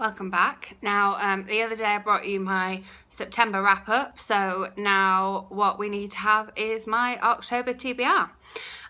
Welcome back. Now, the other day I brought you my September wrap up, so now what we need to have is my October TBR.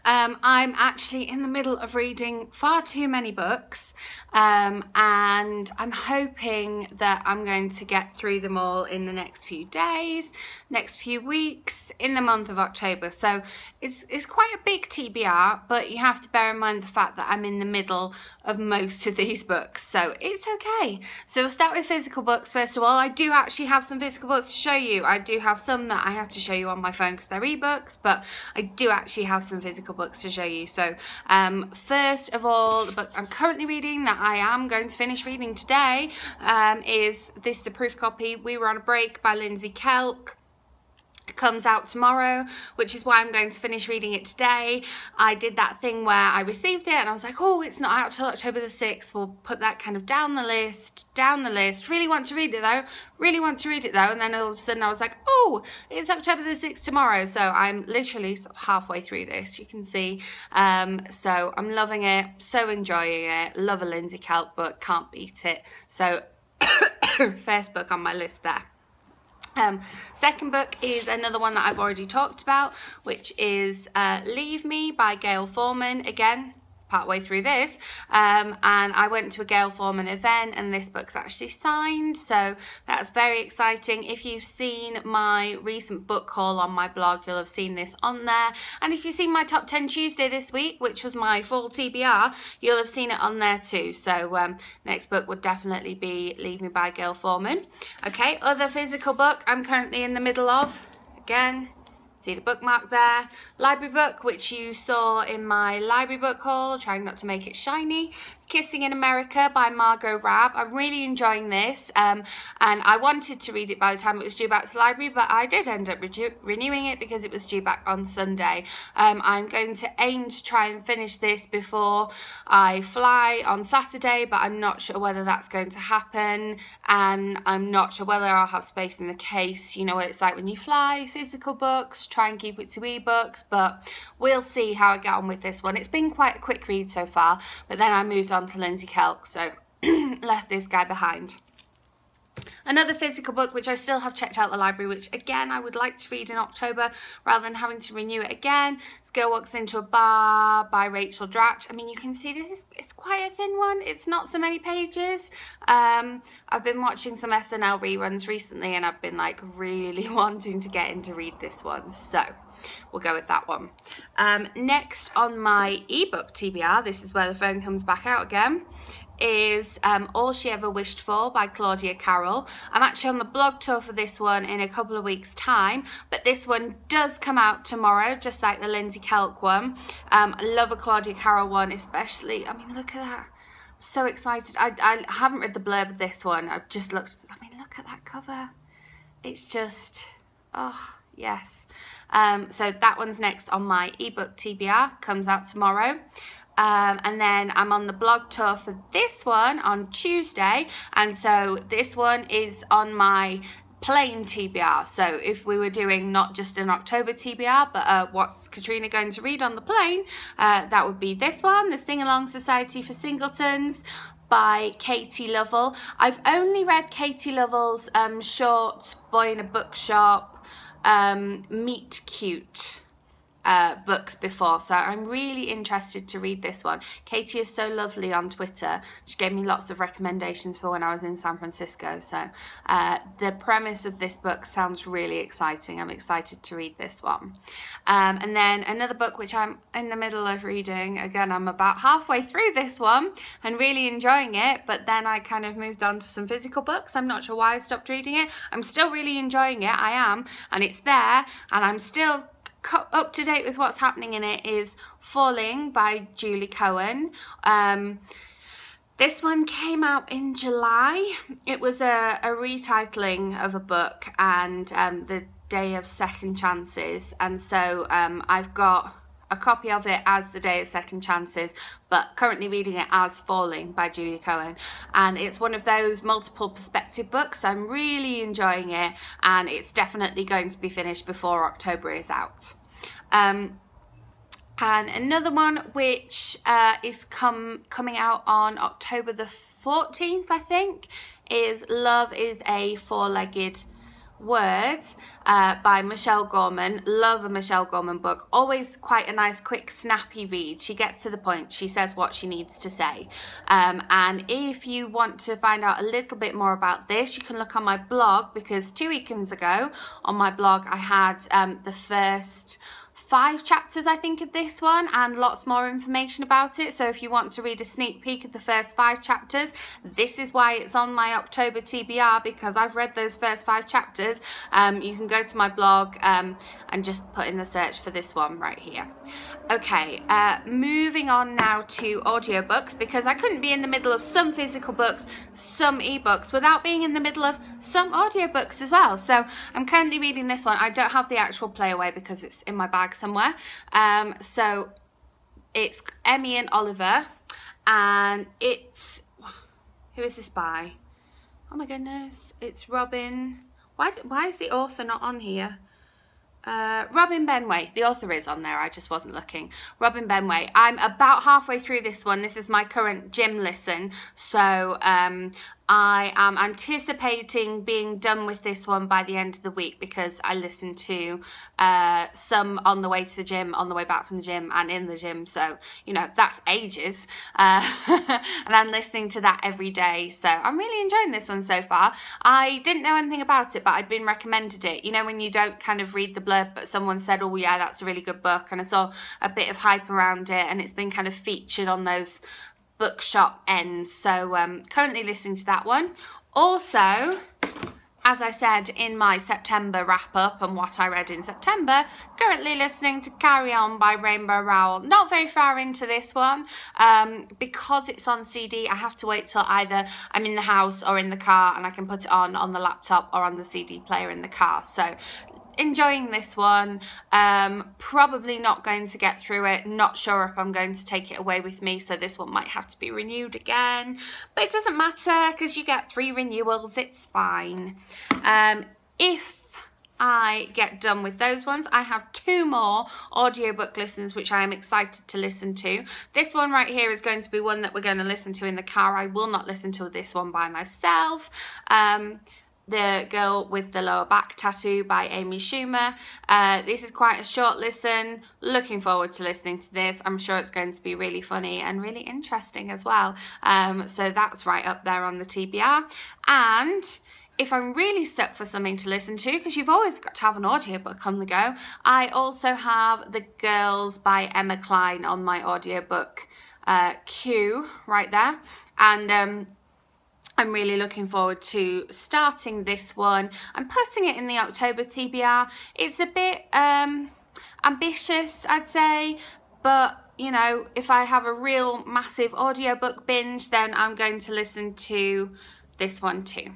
I'm actually in the middle of reading far too many books, and I'm hoping that I'm going to get through them all in the next few days, next few weeks, in the month of October. So it's quite a big TBR, but you have to bear in mind the fact that I'm in the middle of most of these books, so it's okay. So we'll start with physical books first of all. I do actually have some physical books to show you. I do have some that I have to show you on my phone because they're ebooks, but I do actually have some physical books to show you. So first of all, the book I'm currently reading that I am going to finish reading today is the proof copy, We Were on a Break by Lindsay Kelk. It comes out tomorrow, which is why I'm going to finish reading it today. I did that thing where I received it and I was like, oh, it's not out till October the 6th. We'll put that kind of down the list. Really want to read it though. And then all of a sudden I was like, oh, it's October the 6th tomorrow. So I'm literally sort of halfway through this, you can see. So I'm loving it, so enjoying it. Love a Lindsay Kelk book, can't beat it. So first book on my list there. Second book is another one that I've already talked about, which is Leave Me by Gail Forman. Again, partway through this, and I went to a Gail Forman event and this book's actually signed, so that's very exciting. If you've seen my recent book haul on my blog, you'll have seen this on there, and if you've seen my Top 10 Tuesday this week, which was my full TBR, you'll have seen it on there too. So next book would definitely be Leave Me by Gail Forman. Okay, other physical book I'm currently in the middle of, again, see the bookmark there, library book, which you saw in my library book haul, trying not to make it shiny. Kissing in America by Margot Rabb. I'm really enjoying this, and I wanted to read it by the time it was due back to the library, but I did end up renewing it because it was due back on Sunday. I'm going to aim to try and finish this before I fly on Saturday, but I'm not sure whether that's going to happen, and I'm not sure whether I'll have space in the case. You know what it's like when you fly, physical books, try and keep it to ebooks, but we'll see how I get on with this one. It's been quite a quick read so far, but then I moved on to Lindsay Kelk, so left this guy behind. Another physical book which I still have checked out the library, which again I would like to read in October rather than having to renew it again, is Girl Walks Into a Bar by Rachel Dratch. I mean, you can see it's quite a thin one, it's not so many pages. I've been watching some SNL reruns recently and I've been like really wanting to get in to read this one, so we'll go with that one. Next on my ebook TBR, this is where the phone comes back out again, is All She Ever Wished For by Claudia Carroll. I'm actually on the blog tour for this one in a couple of weeks time, but this one does come out tomorrow, just like the Lindsay Kelk one. I love a Claudia Carroll one, especially, I mean, look at that. I'm so excited. I haven't read the blurb of this one. I've just looked, I mean, look at that cover. It's just, oh, yes. So that one's next on my ebook TBR, comes out tomorrow. And then I'm on the blog tour for this one on Tuesday, and so this one is on my plain TBR. So if we were doing not just an October TBR, but what's Catriona going to read on the plain, that would be this one, The Singalong Society for Singletons by Katie Lovell. I've only read Katie Lovell's short Boy in a Bookshop, Meet Cute books before, so I'm really interested to read this one. Katie is so lovely on Twitter. She gave me lots of recommendations for when I was in San Francisco, so the premise of this book sounds really exciting. I'm excited to read this one. And then another book which I'm in the middle of reading, again I'm about halfway through this one and really enjoying it, but then I kind of moved on to some physical books. I'm not sure why I stopped reading it. I'm still really enjoying it, I am, and it's there, and I'm still up to date with what's happening in it, is Fourlegged by Julie Cohen. This one came out in July. It was a retitling of a book, and the Day of Second Chances, and so I've got a copy of it as The Day of Second Chances, but currently reading it as Falling by Julie Cohen, and it's one of those multiple perspective books. I'm really enjoying it, and it's definitely going to be finished before October is out. And another one which is coming out on October the 14th, I think, is Love is a Four-Legged Word by Michelle Gorman. Love a Michelle Gorman book. Always quite a nice, quick, snappy read. She gets to the point. She says what she needs to say. And if you want to find out a little bit more about this, you can look on my blog, because 2 weekends ago on my blog I had the first 5 chapters, I think, of this one, and lots more information about it. So if you want to read a sneak peek of the first 5 chapters, this is why it's on my October TBR, because I've read those first 5 chapters. You can go to my blog and just put in the search for this one right here. Okay, moving on now to audiobooks, because I couldn't be in the middle of some physical books, some ebooks, without being in the middle of some audiobooks as well. So I'm currently reading this one. I don't have the actual play away because it's in my bag somewhere. So it's Emmy and Oliver, and it's, who is this by? Oh my goodness, it's Robin. Why is the author not on here? Robin Benway. The author is on there, I just wasn't looking. Robin Benway. I'm about halfway through this one. This is my current gym listen, so I am anticipating being done with this one by the end of the week, because I listen to some on the way to the gym, on the way back from the gym, and in the gym, so you know, that's ages. And I'm listening to that every day, so I'm really enjoying this one so far. I didn't know anything about it, but I'd been recommended it. You know, when you don't kind of read the blurb, but someone said, oh yeah, that's a really good book, and I saw a bit of hype around it, and it's been kind of featured on those bookshop ends. So currently listening to that one. Also, as I said in my September wrap up and what I read in September, currently listening to Carry On by Rainbow Rowell. Not very far into this one, because it's on CD. I have to wait till either I'm in the house or in the car, and I can put it on the laptop or on the CD player in the car. So enjoying this one. Probably not going to get through it. Not sure if I'm going to take it away with me, so this one might have to be renewed again, but it doesn't matter because you get 3 renewals. It's fine. If I get done with those ones, I have 2 more audiobook listens which I am excited to listen to. This one right here is going to be one that we're going to listen to in the car. I will not listen to this one by myself. The Girl with the Lower Back Tattoo by Amy Schumer. This is quite a short listen. Looking forward to listening to this. I'm sure it's going to be really funny and really interesting as well. So that's right up there on the TBR. And if I'm really stuck for something to listen to, because you've always got to have an audiobook on the go, I also have The Girls by Emma Cline on my audiobook queue right there. And I'm really looking forward to starting this one and putting it in the October TBR. It's a bit ambitious, I'd say, but you know, if I have a real massive audiobook binge, then I'm going to listen to this one too.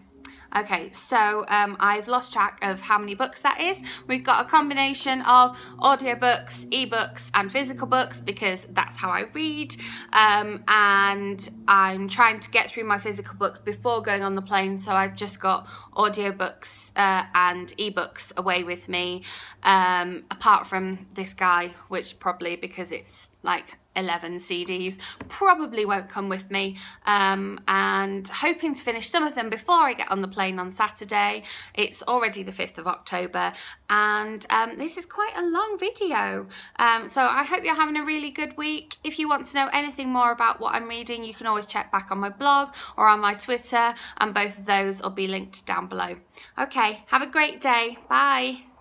Okay, so I've lost track of how many books that is. We've got a combination of audiobooks, ebooks and physical books, because that's how I read. And I'm trying to get through my physical books before going on the plane, so I've just got audiobooks and ebooks away with me, apart from this guy, which probably, because it's like 11 CDs, probably won't come with me, and hoping to finish some of them before I get on the plane on Saturday. It's already the 5th of October, and this is quite a long video, so I hope you're having a really good week. If you want to know anything more about what I'm reading, you can always check back on my blog or on my Twitter, and both of those will be linked down below. Okay, have a great day. Bye.